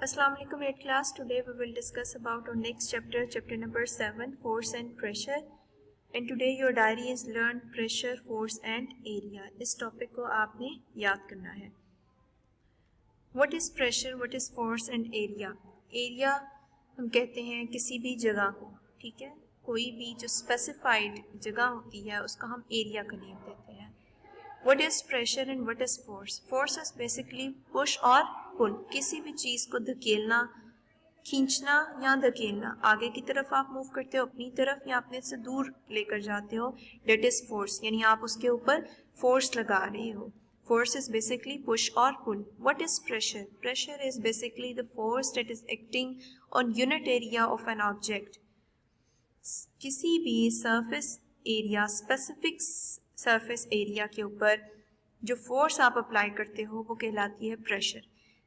Assalamu alaikum 8th class. Today we will discuss about our next chapter, chapter number 7, force and pressure. And today your diary is learn pressure, force and area. इस topic को आपने याद करना है. What is pressure, what is force and area? Area हम कहते हैं किसी भी जगह को, ठीक है, कोई भी जो स्पेसिफाइड जगह होती है उसका हम एरिया का नेम देते हैं. What is pressure and what is force? Force is basically push और pull. किसी भी चीज़ को धकेलना, खींचना या धकेलना. आगे की तरफ आप मूव करते हो अपनी तरफ या अपने से दूर लेकर जाते हो. That is force. यानी आप उसके ऊपर force लगा रहे हो. Force is basically push or pull. What is pressure? Pressure is basically the force that is acting on unit area of an object. किसी भी surface area, specific surface area के ऊपर जो फोर्स आप अप्लाई करते हो वो कहलाती है प्रेशर.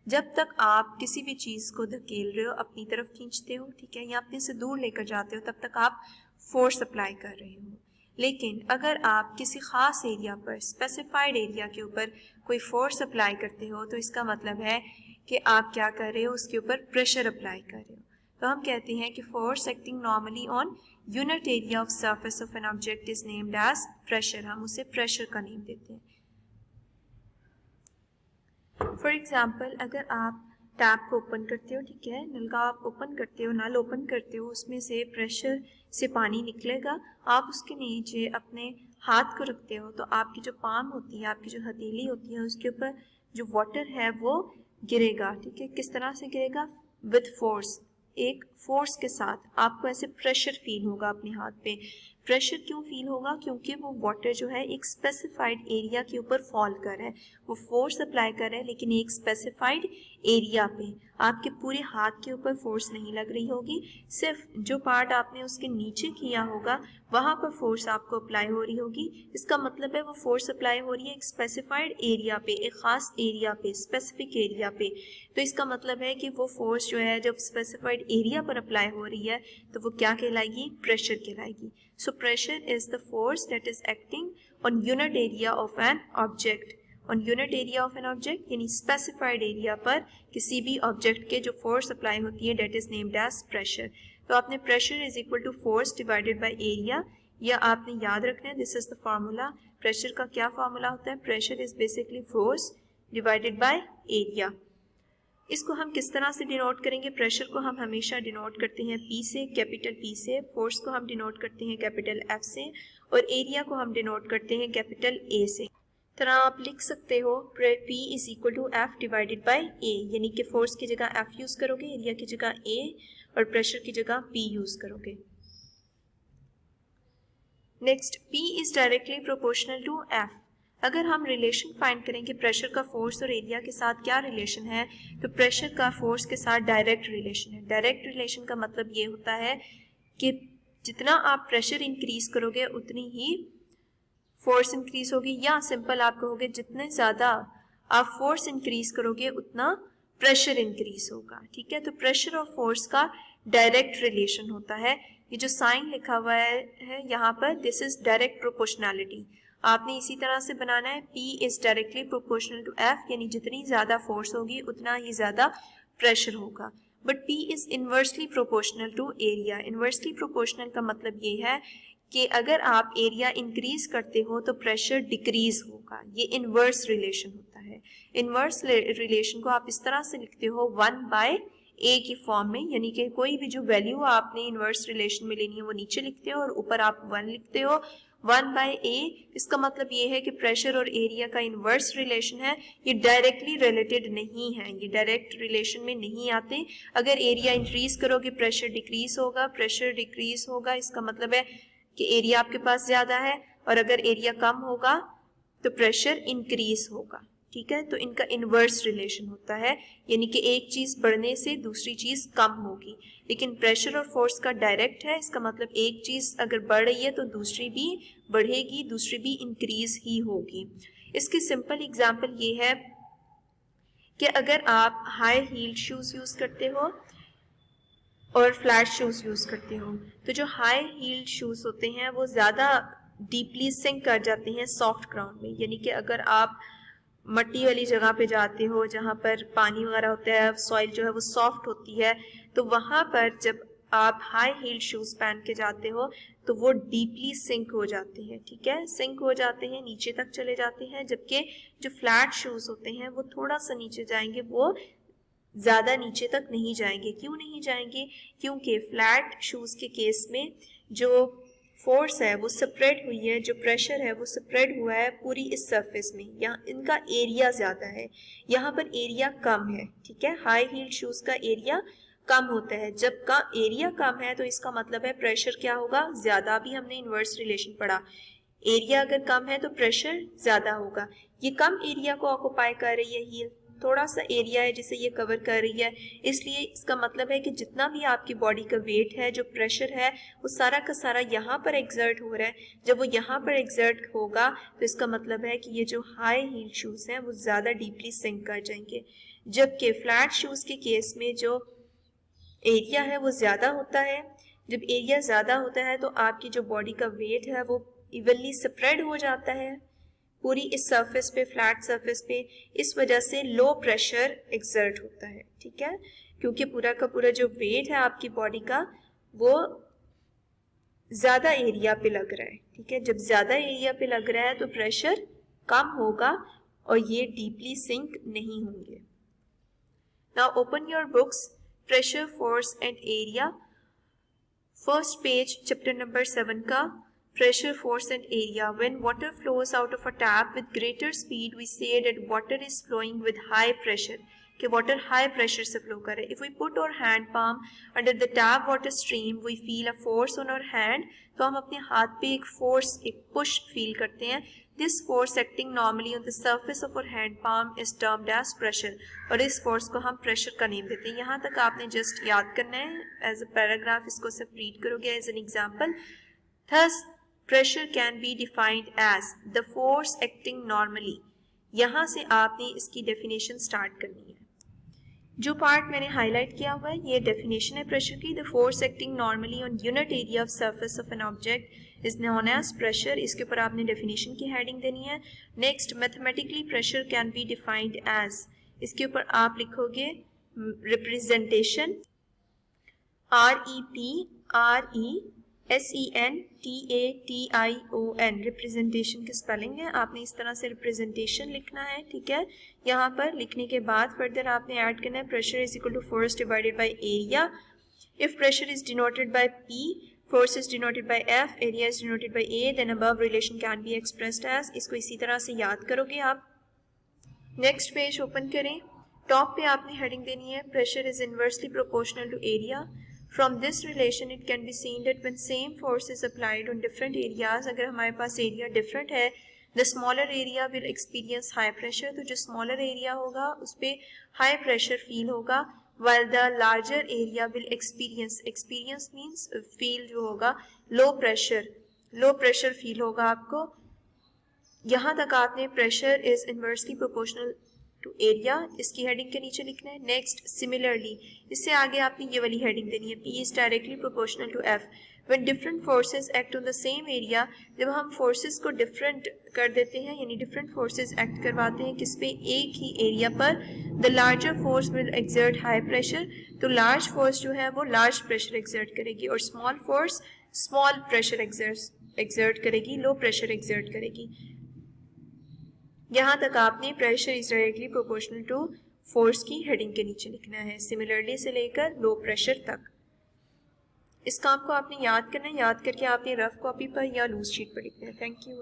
जब तक आप किसी भी चीज़ को धकेल रहे हो, अपनी तरफ खींचते हो, ठीक है, या अपने से दूर लेकर जाते हो, तब तक आप फोर्स अप्लाई कर रहे हो. लेकिन अगर आप किसी ख़ास एरिया पर, स्पेसिफाइड एरिया के ऊपर कोई फोर्स अप्लाई करते हो तो इसका मतलब है कि आप क्या कर रहे हो, उसके ऊपर प्रेशर अप्लाई कर रहे हो. तो हम कहते हैं कि force acting normally on unit area of surface of an object is named as pressure. हम उसे प्रेशर का नेम देते हैं. फॉर एग्जाम्पल, अगर आप टैप को ओपन करते हो, ठीक है, नल का आप ओपन करते हो, नल ओपन करते हो, उसमें से प्रेशर से पानी निकलेगा. आप उसके नीचे अपने हाथ को रखते हो तो आपकी जो पाम होती है, आपकी जो हथेली होती है, उसके ऊपर जो वाटर है वो गिरेगा. ठीक है, किस तरह से गिरेगा? विद फोर्स, एक फोर्स के साथ. आपको ऐसे प्रेशर फील होगा अपने हाथ पे. प्रेशर क्यों फील होगा? क्योंकि वो वाटर जो है एक स्पेसिफाइड एरिया के ऊपर फॉल कर रहा है. वो फोर्स अप्लाई कर रहा है लेकिन एक स्पेसिफाइड एरिया पे. आपके पूरे हाथ के ऊपर फोर्स नहीं लग रही होगी, सिर्फ जो पार्ट आपने उसके नीचे किया होगा वहाँ पर फोर्स आपको अप्लाई हो रही होगी. इसका मतलब है वो फोर्स अप्लाई हो रही है एक स्पेसिफाइड एरिया पे, एक ख़ास एरिया पे, स्पेसिफिक एरिया पे. तो इसका मतलब है कि वो फोर्स जो है जब स्पेसिफाइड एरिया पर अप्लाई हो रही है तो वो क्या कहलाएगी? प्रेशर कहलाएगी. So pressure is the force that is acting on unit area of an object. On unit area of an object यानी स्पेसिफाइड एरिया पर किसी भी ऑब्जेक्ट के जो फोर्स अप्लाई होती है that is named as pressure. तो आपने pressure is equal to force divided by area, या आपने याद रखना है. This is the formula. Pressure का क्या फार्मूला होता है? Pressure is basically force divided by area. इसको हम किस तरह से डिनोट करेंगे? प्रेशर को हम हमेशा डिनोट करते हैं P से, कैपिटल P से. फोर्स को हम डिनोट करते हैं कैपिटल F से, और एरिया को हम डिनोट करते हैं कैपिटल A से. तरह आप लिख सकते हो P is equal to F divided by A, यानी कि फोर्स की जगह F यूज करोगे, एरिया की जगह A और प्रेशर की जगह P यूज करोगे. Next, P is directly proportional to F. अगर हम रिलेशन फाइंड करें कि प्रेशर का फोर्स और एरिया के साथ क्या रिलेशन है, तो प्रेशर का फोर्स के साथ डायरेक्ट रिलेशन है. डायरेक्ट रिलेशन का मतलब ये होता है कि जितना आप प्रेशर इंक्रीज करोगे उतनी ही फोर्स इंक्रीज होगी, या सिंपल आप कहोगे जितने ज़्यादा आप फोर्स इंक्रीज करोगे उतना प्रेशर इंक्रीज होगा. ठीक है, तो प्रेशर और फोर्स का डायरेक्ट रिलेशन होता है. ये जो साइन लिखा हुआ है यहाँ पर, दिस इज डायरेक्ट प्रोपोर्शनैलिटी. आपने इसी तरह से बनाना है. P is directly proportional to F, यानी जितनी ज़्यादा फोर्स होगी उतना ही ज़्यादा प्रेशर होगा. But P is inversely proportional to area. Inversely proportional का मतलब ये है कि अगर आप एरिया इंक्रीज करते हो तो प्रेशर डिक्रीज होगा. ये इन्वर्स रिलेशन होता है. इन्वर्स रिलेशन को आप इस तरह से लिखते हो 1/A की फॉर्म में, यानी कि कोई भी जो वैल्यू आपने इन्वर्स रिलेशन में लेनी है वो नीचे लिखते हो और ऊपर आप 1 लिखते हो. 1/A, इसका मतलब ये है कि प्रेशर और एरिया का इन्वर्स रिलेशन है. ये डायरेक्टली रिलेटेड नहीं है, ये डायरेक्ट रिलेशन में नहीं आते. अगर एरिया इंक्रीज करोगे प्रेशर डिक्रीज होगा, प्रेशर डिक्रीज होगा इसका मतलब है कि एरिया आपके पास ज़्यादा है, और अगर एरिया कम होगा तो प्रेशर इंक्रीज होगा. ठीक है, तो इनका इन्वर्स रिलेशन होता है, यानी कि एक चीज़ बढ़ने से दूसरी चीज़ कम होगी. लेकिन प्रेशर और फोर्स का डायरेक्ट है. इसका मतलब एक चीज़ अगर बढ़ रही है तो दूसरी भी बढ़ेगी, दूसरी भी इंक्रीज ही होगी. इसकी सिंपल एग्जांपल ये है कि अगर आप हाई हील शूज़ यूज़ करते हो और फ्लैट शूज़ यूज़ करते हो, तो जो हाई हील शूज़ होते हैं वो ज़्यादा डीपली सिंक कर जाते हैं सॉफ्ट ग्राउंड में. यानी कि अगर आप मट्टी वाली जगह पे जाते हो जहाँ पर पानी वगैरह होता है, सॉइल जो है वो सॉफ्ट होती है, तो वहाँ पर जब आप हाई हील शूज पहन के जाते हो तो वो डीपली सिंक हो जाते हैं, ठीक है, सिंक हो जाते हैं, नीचे तक चले जाते हैं, जबकि जो फ्लैट शूज होते हैं वो थोड़ा सा नीचे जाएंगे, वो ज़्यादा नीचे तक नहीं जाएंगे। क्यों नहीं जाएंगे? क्योंकि फ्लैट शूज के केस में जो फोर्स है वो स्प्रेड हुई है, जो प्रेशर है वो स्प्रेड हुआ है पूरी इस सरफेस में, यहाँ इनका एरिया ज़्यादा है, यहाँ पर एरिया कम है, ठीक है, हाई हील शूज का एरिया कम होता है। जब का एरिया कम है तो इसका मतलब है प्रेशर क्या होगा? ज़्यादा। अभी हमने इन्वर्स रिलेशन पढ़ा, एरिया अगर कम है तो प्रेशर ज़्यादा होगा। ये कम एरिया को ऑक्युपाई कर रही है हील, थोड़ा सा एरिया है जिसे ये कवर कर रही है, इसलिए इसका मतलब है कि जितना भी आपकी बॉडी का वेट है, जो प्रेशर है, वो सारा का सारा यहाँ पर एग्जर्ट हो रहा है। जब वो यहाँ पर एग्जर्ट होगा तो इसका मतलब है कि ये जो हाई हील शूज़ हैं वो ज़्यादा डीपली सिंक कर जाएंगे, जबकि फ्लैट शूज़ के केस में जो एरिया है वो ज़्यादा होता है। जब एरिया ज़्यादा होता है तो आपकी जो बॉडी का वेट है वो इवनली स्प्रेड हो जाता है पूरी इस सरफेस पे, फ्लैट सरफेस पे, इस वजह से लो प्रेशर एक्सर्ट होता है, ठीक है, क्योंकि पूरा का पूरा जो वेट है आपकी बॉडी का वो ज़्यादा एरिया पे लग रहा है, ठीक है, जब ज़्यादा एरिया पे लग रहा है तो प्रेशर कम होगा और ये डीपली सिंक नहीं होंगे। Now open your books, pressure, force and area, first page, chapter number 7 का pressure, force and area. When water flows out of a tap with greater speed, we say that water is flowing with high pressure, कि water high pressure से flow कर रहा है। If we put our hand palm under the tap water stream, we feel a force on our hand, तो हम अपने हाथ पे एक force, एक push feel करते हैं। This force acting normally on the surface of our hand palm is termed as pressure, और इस force को हम pressure का name देते हैं। यहाँ तक आपने just याद करना है, as a paragraph इसको सिर्फ read करोगे as an example। Thus pressure can be defined as the force acting normally। यहाँ से आपने इसकी डेफिनेशन स्टार्ट करनी है। जो पार्ट मैंने हाईलाइट किया हुआ है ये डेफिनेशन है प्रेशर की। The force acting normally on unit area of surface of an object is known as pressure. इसके ऊपर आपने डेफिनेशन की हेडिंग देनी है। Next, mathematically pressure can be defined as, इसके ऊपर आप लिखोगे रिप्रेजेंटेशन, REPRESENTATION, रिप्रेजेंटेशन की स्पेलिंग है। आपने इस तरह से रिप्रेजेंटेशन लिखना है, ठीक है। यहाँ पर लिखने के बाद फर्दर आपने ऐड करना है pressure is equal to force divided by area. If pressure is denoted by P, force is denoted by F, area is denoted by A, then above relation can be expressed as. इसको इसी तरह से याद करोगे आप। Next page open करें, top पे आपने हेडिंग देनी है pressure is inversely proportional to area. From this relation it can be seen that when same force is applied on different areas, अगर हमारे पास एरिया डिफरेंट है, the smaller area will experience high pressure, तो जो smaller area होगा उस पर high pressure feel होगा, while the larger area will experience means feel जो होगा low pressure feel होगा आपको। यहाँ तक आपने pressure is inversely proportional to area इसकी हेडिंग के नीचे लिखना है। नेक्स्ट, सिमिलरली, इससे आगे आपने ये वाली हेडिंग देनी है P is directly proportional to F when different forces act on the same area. जब हम फोर्सेस को डिफरेंट कर देते हैं, यानी डिफरेंट फोर्सेस एक्ट करवाते हैं किस पे, एक ही एरिया पर, the larger force will exert high pressure, तो लार्ज फोर्स जो है वो लार्ज प्रेशर एक्सर्ट करेगी और small force small pressure exert करेगी, लो प्रेशर एक्सर्ट करेगी। यहाँ तक आपने pressure is directly proportional to force की हेडिंग के नीचे लिखना है, सिमिलरली से लेकर लो प्रेशर तक। इस काम को आपने याद करना है, याद करके आपने रफ कॉपी पर या लूज शीट पर लिखना है। Thank you.